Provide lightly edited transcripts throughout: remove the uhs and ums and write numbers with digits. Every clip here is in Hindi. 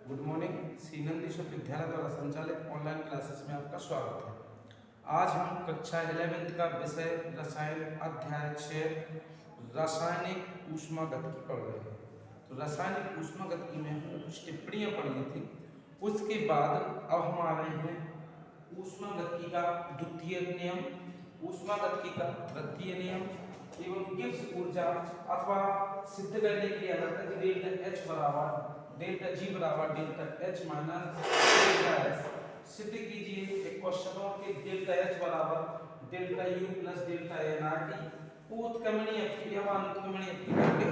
Good morning. श्रीनंदी विश्वविद्यालय द्वारा संचालित ऑनलाइन क्लासेस में आपका स्वागत है। आज हम कक्षा 11वीं का विषय रसायन अध्याय 6 रासायनिक ऊष्मागतिकी पढ़ रहे हैं। तो रासायनिक ऊष्मागतिकी में हमने कुछ टिप्पणियां पढ़ी थी। उसके बाद अब हम आ रहे हैं ऊष्मागतिकी का द्वितीय नियम, ऊष्मागतिकी का तृतीय नियम एवं गिब्स ऊर्जा अथवा सिद्ध करने के लिए डेल्टा एच बराबर डेल्टा जी बराबर delta H minus delta S सिद्ध कीजिए। एक क्वेश्चन हो कि डेल्टा एच बराबर delta U plus delta N R T उत्क्रमणीय अपक्रिया व अनुत्क्रमणीय अपक्रिया के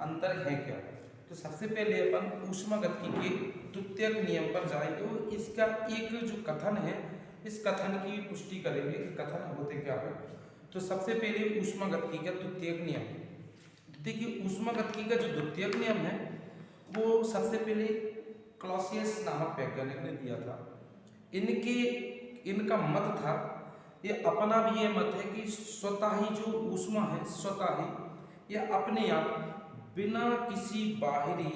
अंतर है क्या। तो सबसे पहले अपन ऊष्मागतिकी के द्वितीयक नियम पर जाएंगे और इसका एक जो कथन है इस कथन की पुष्टि करेंगे कि कथन होते क्या है। तो सबसे पहले ऊष्मागतिकी का द्वितीयक नियम। देखिए ऊष्मागतिकी का जो द्वितीयक नियम है वो सबसे पहले क्लॉसियस नामक वैज्ञानिक ने दिया था। इनका मत था, ये अपना भी ये मत है कि स्वतः ही जो ऊष्मा है स्वतः ही यह अपने आप बिना किसी बाहरी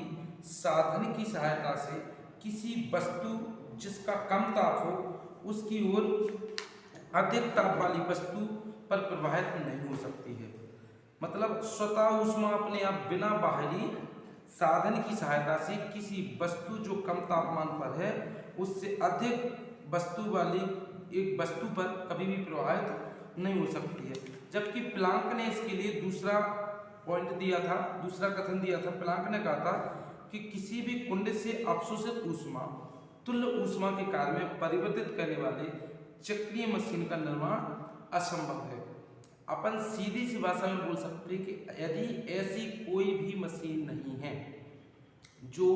साधन की सहायता से किसी वस्तु जिसका कम ताप हो उसकी ओर अधिक ताप वाली वस्तु पर प्रवाहित नहीं हो सकती है। मतलब स्वतः ऊष्मा अपने आप बिना बाहरी साधन की सहायता से किसी वस्तु जो कम तापमान पर है उससे अधिक वस्तु वाली एक वस्तु पर कभी भी प्रवाहित नहीं हो सकती है। जबकि प्लांक ने इसके लिए दूसरा पॉइंट दिया था, दूसरा कथन दिया था। प्लांक ने कहा था कि किसी भी कुंड से अवशोषित ऊष्मा तुल्य ऊष्मा के कार्य में परिवर्तित करने वाले चक्रीय मशीन का निर्माण असंभव है। अपन सीधी सी भाषा में बोल सकते हैं कि यदि ऐसी कोई भी मशीन नहीं है जो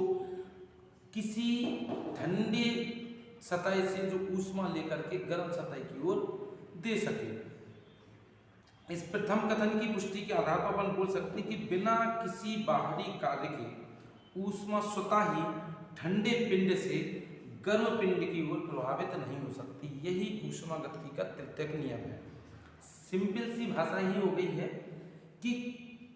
किसी ठंडी सतह से जो ऊष्मा लेकर के गर्म सतह की ओर दे सके। इस प्रथम कथन की पुष्टि के आधार पर अपन बोल सकते हैं कि बिना किसी बाहरी कार्य के ऊष्मा स्वतः ही ठंडे पिंड से गर्म पिंड की ओर प्रभावित नहीं हो सकती। यही ऊष्मागतिकी का तृतीयक नियम है। सिंपल सी भाषा ही हो गई है कि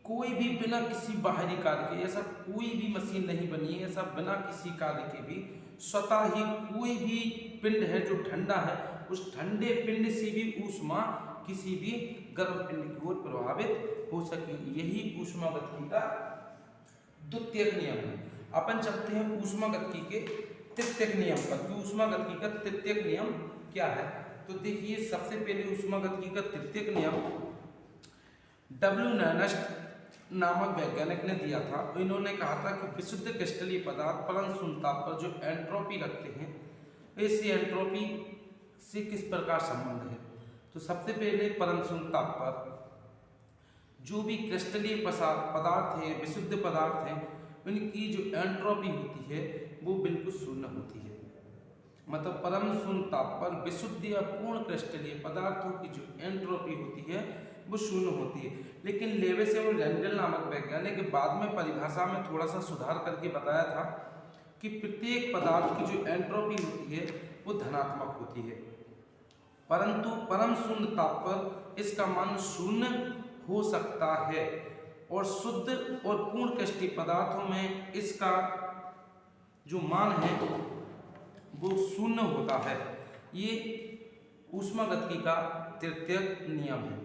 कोई भी बिना किसी बाहरी कार्य के, ऐसा कोई भी मशीन नहीं बनी है ऐसा बिना किसी कार्य के भी स्वतः ही कोई भी पिंड है जो ठंडा है उस ठंडे पिंड से भी ऊष्मा किसी भी गर्म पिंड की ओर प्रभावित हो सके। यही ऊष्मागतिकी का द्वितीयक नियम है। अपन चलते हैं ऊष्मागतिकी के तृतीयक नियम पर कि ऊष्मागतिकी का तृतीयक नियम क्या है। तो देखिए सबसे पहले ऊष्मागतिकी का तृतीयक नियम डब्ल्यू नर्स्ट नामक वैज्ञानिक ने दिया था। इन्होंने कहा था कि विशुद्ध क्रिस्टलीय पदार्थ परम शून्य ताप पर जो एंट्रोपी रखते हैं ऐसी एंट्रोपी से किस प्रकार संबंध है। तो सबसे पहले परम शून्य ताप पर जो भी क्रिस्टलीय पदार्थ है, विशुद्ध पदार्थ हैं, उनकी जो एंट्रोपी होती है वो बिल्कुल शून्य होती है। मतलब परम शून्य ताप पर विशुद्ध या पूर्ण क्रिस्टलीय पदार्थों की जो एंट्रोपी होती है वो शून्य होती है। लेकिन लेविस एवं रेंडल नामक वैज्ञानिक बाद में परिभाषा में थोड़ा सा सुधार करके बताया था कि प्रत्येक पदार्थ की जो एंट्रोपी होती है वो धनात्मक होती है, परंतु परम शून्य ताप पर इसका मान शून्य हो सकता है और शुद्ध और पूर्ण क्रिस्टलीय पदार्थों में इसका जो मान है वो शून्य होता है। ये ऊष्मागतिकी का तृतीयक नियम है।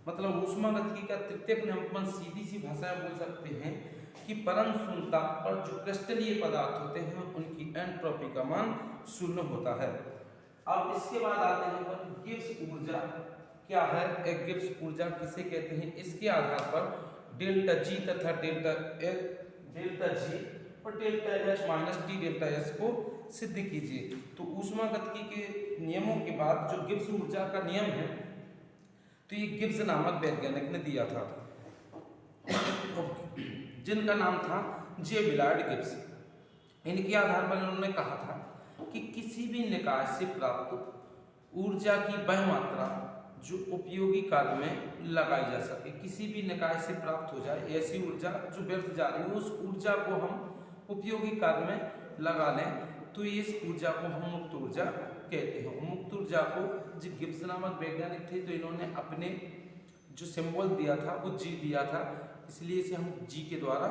मतलब ऊष्मागतिकी का तृतीयक नियम अपन सीधी सी भाषा में बोल सकते हैं कि परम शून्य ताप पर जो क्रिस्टलीय पदार्थ होते हैं उनकी एंट्रोपी का मान शून्य होता है। अब इसके बाद आते हैं अपन गिब्स ऊर्जा क्या है। एक गिब्स ऊर्जा किसे कहते हैं, इसके आधार पर डेल्टा जी तथा डेल्टा जी और delta H minus D delta S को सिद्ध कीजिए। तो ऊष्मागतिकी के नियमों के बाद जो गिब्स ऊर्जा का नियम है तो ये गिब्स नामक वैज्ञानिक ने दिया था जिनका नाम था जे विलार्ड गिब्स। इनके आधार पर उन्होंने कहा था कि किसी भी निकाय से प्राप्त ऊर्जा की वह मात्रा जो उपयोगी कार्य में लगाई जा सके, किसी भी निकाय से प्राप्त हो जाए ऐसी ऊर्जा जो व्यर्थ जा रही है उस ऊर्जा को हम उपयोगी कार्य में लगा लें तो इस ऊर्जा को हम मुक्त ऊर्जा कहते हैं। मुक्त ऊर्जा को जो गिब्स नामक वैज्ञानिक थे तो इन्होंने अपने जो सिंबल दिया था वो जी दिया था, इसलिए इसे हम जी के द्वारा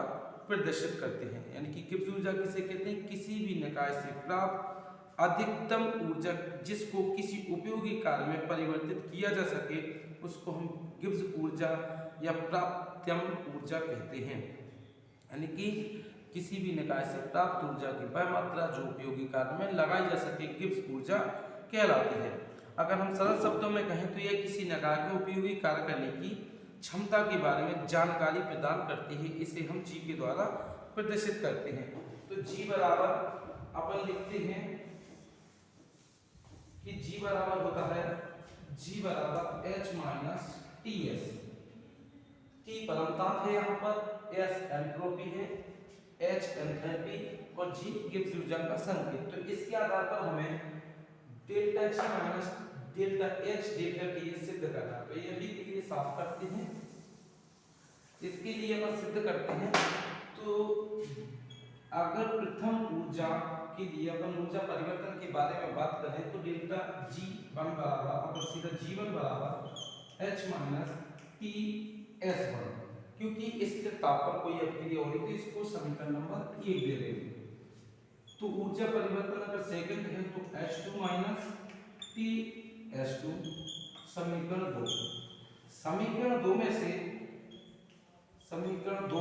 प्रदर्शित करते हैं। यानी कि गिब्स ऊर्जा किसे कहते हैं? किसी भी निकाय से प्राप्त अधिकतम ऊर्जा जिसको किसी उपयोगी कार्य में परिवर्तित किया जा सके उसको हम गिब्स ऊर्जा या प्राप्तम ऊर्जा कहते हैं। यानी कि किसी भी निकाय से प्राप्त ऊर्जा की वह मात्रा जो उपयोगी कार्य में लगाई जा सके गिब्स ऊर्जा कहलाती है। अगर हम सरल शब्दों में कहें तो यह किसी निकाय को उपयोगी कार्य करने की क्षमता के बारे में जानकारी प्रदान करती है। इसे हम जी के द्वारा प्रदर्शित करते हैं। तो जी बराबर अपन लिखते हैं कि जी बराबर होता है जी बराबर H minus T S. T परमताप है, यहाँ पर एस एंट्रोपी है, एच एंथैल्पी और जी गिब्स ऊर्जा का संकेत। तो इसके आधार पर हमें delta G minus delta H delta T S सिद्ध करना। तो ये भी के लिए साफ करते हैं। इसके लिए हम सिद्ध करते हैं तो अगर प्रथम ऊर्जा के लिए अपन ऊर्जा परिवर्तन के बारे में बात करें तो डेल्टा जी वन बराबर अपन सीधा जी1 बराबर H minus T S one, क्योंकि इसके ताप पर कोई अभिक्रिया हो रही तो इसको समीकरण नंबर 1 दे देंगे। तो ऊर्जा परिवर्तन अगर सेकंड है तो H2 माइनस टी H2 समीकरण 2। समीकरण 2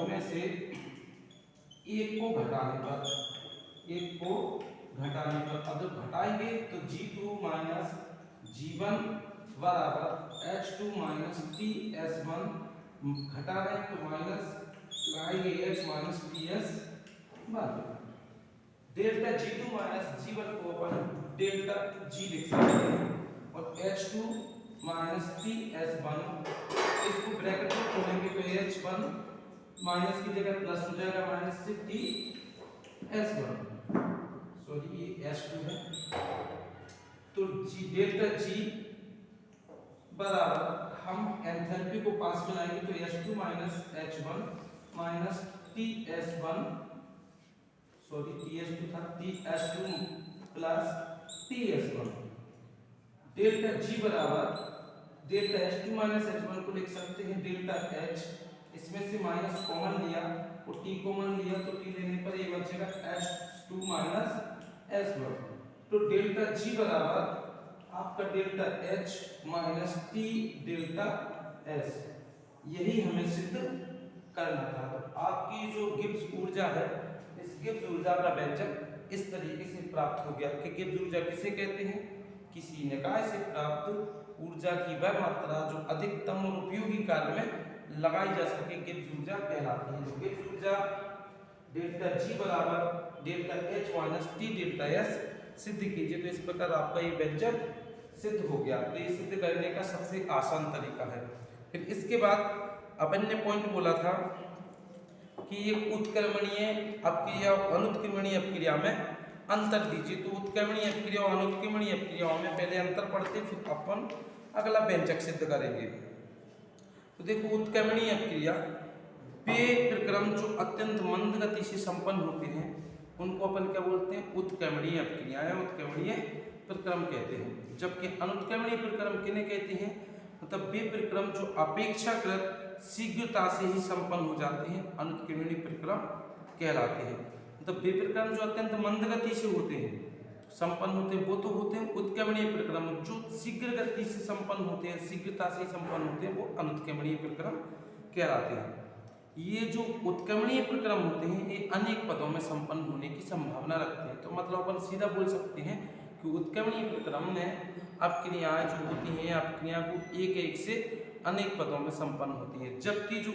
में से एक को घटाने पर अब जब घटाएंगे तो G2 माइनस G1 बराबर H2 माइनस TS1 घटा रहे हैं तो माइनस लाएंगे H minus TS1। Delta G2 minus G1 को अपन डेल्टा G लिख सकते हैं और H2 माइनस TS1 इसको ब्रैकेट में खोलेंगे तो H1 माइनस की जगह प्लस हो जाएगा माइनस से TS1, सॉरी ये H2 है। तो G डेल्टा G बराबर हम एंथैल्पी को पास में लाएंगे तो H2 minus H1 minus TS1 sorry TS2 था TS2 plus TS1। Delta G बराबर डेल्टा H2 माइनस H1 को लिख सकते हैं डेल्टा H, इसमें से माइनस कॉमन लिया और T कॉमन लिया तो T लेने पर ये बचेगा H2 माइनस S1। तो डेल्टा G बराबर आपका delta H minus T delta S, यही हमें सिद्ध करना था। तो आपकी जो गिब्स ऊर्जा है इस गिब्स ऊर्जा का व्यंजक इस तरीके से प्राप्त हो गया कि गिब्स ऊर्जा किसे कहते हैं? किसी निकाय से प्राप्त ऊर्जा की वह मात्रा जो अधिकतम और उपयोगी कार्य में लगाई जा सके गिब्स ऊर्जा कहलाती है। तो गिब्स ऊर्जा डेल्टा जी बराबर delta H minus T delta S सिद्ध कीजिए। तो इस प्रकार आपका ये व्यंजक सिद्ध हो गया। तो ये सिद्ध करने का सबसे आसान तरीका है। फिर इसके बाद अपन ने पॉइंट बोला था कि ये उत्क्रमणीय अपक्रिया और अनुत्क्रमणीय अपक्रिया में अंतर दीजिए। तो उत्क्रमणीय अपक्रिया और अनुत्क्रमणीय अपक्रियाओं में पहले अंतर पढ़ते फिर अपन अगला व्यंजक सिद्ध करेंगे। तो देखो उत्क्रमणीय अपक्रिया वे प्रक्रम जो अत्यंत मंद गति से संपन्न होते हैं उनको अपन क्या बोलते हैं? उत्क्रमणीय अपक्रियाएं, उत्क्रमणीय प्रक्रम कहते हैं। जबकि अनुत्क्रमणीय प्रक्रम किन्हें कहते हैं? मतलब वे प्रक्रम जो अपेक्षाकृत शीघ्रता से ही संपन्न हो जाते हैं अनुत्क्रमणीय प्रक्रम कहलाते हैं। मतलब वे प्रक्रम जो अत्यंत मंद गति से होते हैं संपन्न होते हैं वो तो होते हैं उत्क्रमणीय प्रक्रम। जो शीघ्र गति से संपन्न होते हैं, शीघ्रता से संपन्न होते हैं वो अनुत्क्रमणीय प्रक्रम कहलाते हैं। ये जो उत्क्रमणीय प्रक्रम होते हैं ये अनेक पदों में संपन्न होने की संभावना रखते हैं। तो मतलब अपन सीधा बोल सकते हैं कि उत्क्रमणीय प्रक्रम में अपक्रियाएं जो होती हैं अपक्रिया को एक एक से अनेक पदों में संपन्न होती हैं। जबकि जो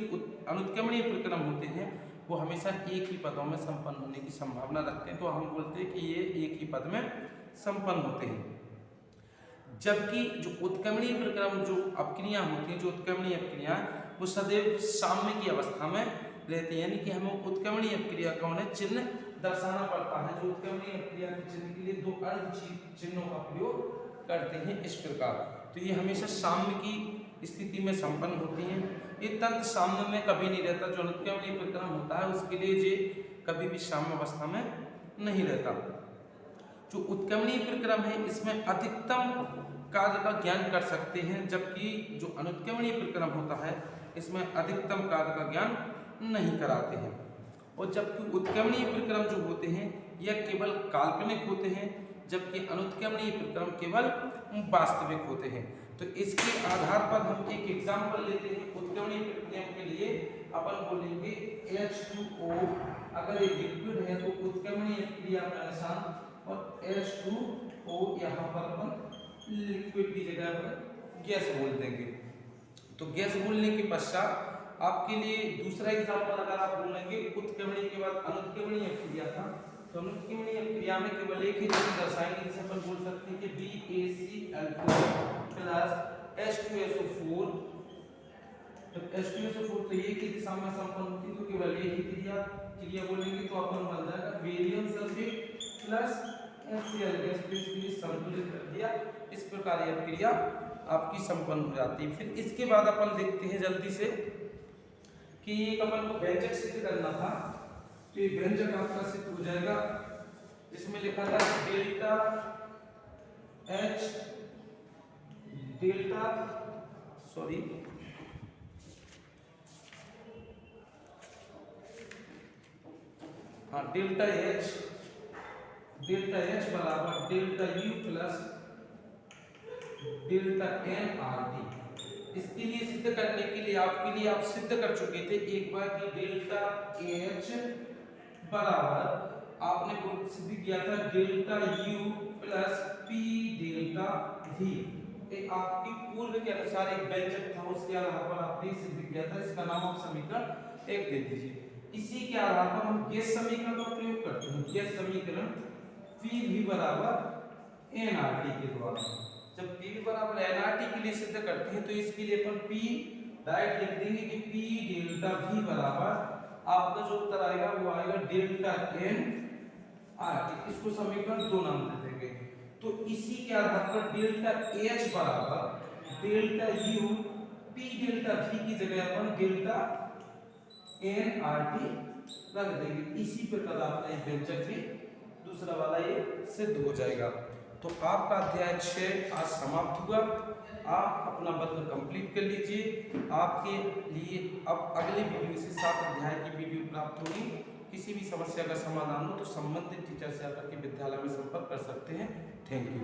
अनुत्क्रमणीय प्रक्रम होते हैं वो हमेशा एक ही पदों में संपन्न होने की संभावना रखते हैं। तो हम बोलते हैं कि ये एक ही पद में संपन्न होते हैं। जबकि जो उत्क्रमणीय प्रक्रम जो अपक्रिया होती हैं, जो उत्क्रमणीय अपक्रिया वो सदैव साम्य की अवस्था में रहती है। यानी कि हमें उत्क्रमणीय अपक्रिया का उन्हें चिन्ह दर्शाना पड़ता है। जो उत्क्रमणीय अपक्रिया के चिन्ह के लिए दो अर्ध चिन्हों का प्रयोग करते हैं इस प्रकार। तो ये हमेशा साम्य की स्थिति में संपन्न होती हैं। ये तंत्र साम्य में कभी नहीं रहता। जो अनुत्क्रमणीय प्रक्रम होता है उसके लिए ये कभी भी साम्य अवस्था में नहीं रहता। जो उत्क्रमणीय प्रक्रम है इसमें अधिकतम कार्य का ज्ञान कर सकते हैं, जबकि जो अनुत्क्रमणीय प्रक्रम होता है इसमें अधिकतम कार्य का ज्ञान नहीं कराते हैं। और जबकि उत्क्रमणीय प्रक्रम जो होते हैं यह केवल काल्पनिक होते हैं, जबकि अनुत्क्रमणीय प्रक्रम केवल वास्तविक होते हैं। तो इसके आधार पर हम एक एग्जाम्पल लेते हैं। उत्क्रमणीय प्रक्रम के लिए अपन बोलेंगे H2O, अगर ये लिक्विड है तो उत्क्रमणीय क्रिया का निशान, और H2O यहाँ पर अपन लिक्विड की जगह पर गैस बोल देंगे। तो गैस बोलने के पश्चात आपके लिए दूसरा एग्जाम्पल अगर आप बोलेंगे उत्क्रमणीय के बाद अनुत्क्रमणीय क्रिया था, तो अनुत्क्रमणीय क्रिया में केवल एक ही चीज दर्शाएंगे, जिसे अपन बोल सकते हैं कि BaCl2 प्लस H2SO4। जब H2SO4 तो एक ही दिशा में संपन्न होती है, तो केवल एक ही क्रिया बोलेंगे, तो अपन बन जाएगा barium sulphate plus HCl gas, तो इसके लिए संतुलित कर दिया। इस प्रकार यह क्रिया आपकी संपन्न हो जाती है। फिर इसके बाद अपन देखते हैं जल्दी से कि एक अपन को व्यंजक सिद्ध करना था, तो ये व्यंजक आपका सिद्ध हो जाएगा। इसमें लिखा था डेल्टा H बराबर delta U plus delta nRT। इसके लिए सिद्ध करने के लिए आप सिद्ध कर चुके थे एक बार कि डेल्टा H बराबर आपने सिद्ध किया था delta U plus P delta V। एक आपकी पूर्व के अनुसार एक व्यंजक था, उसके आधार पर आपने सिद्ध किया था। इसका नाम आप समीकरण 1 दे दीजिए। इसी के आधार पर हम गैस समीकरण का प्रयोग करते हैं। गैस समीकरण PV बराबर nRT के द्वारा। जब PV बराबर nRT के लिए सिद्ध करते हैं तो इसके लिए अपन P डायरेक्ट लिख देंगे कि P डेल्टा V बराबर आपका जो उत्तर आएगा वो आएगा डेल्टा nRT। इसको समीकरण 2 नाम दे देंगे। तो इसी के आधार पर डेल्टा H बराबर delta U P delta V की जगह अपन डेल्टा nRT रख देंगे। इसी प्रकार आपका व्यंजक भी दूसरा वाला ये सिद्ध हो जाएगा। तो आपका अध्याय 6 आज समाप्त हुआ। आप अपना वर्ग कंप्लीट कर लीजिए। आपके लिए अब अगले वीडियो से 7 अध्याय की वीडियो प्राप्त होगी। किसी भी समस्या का समाधान हो तो संबंधित टीचर से आकर के विद्यालय में संपर्क कर सकते हैं। Thank you.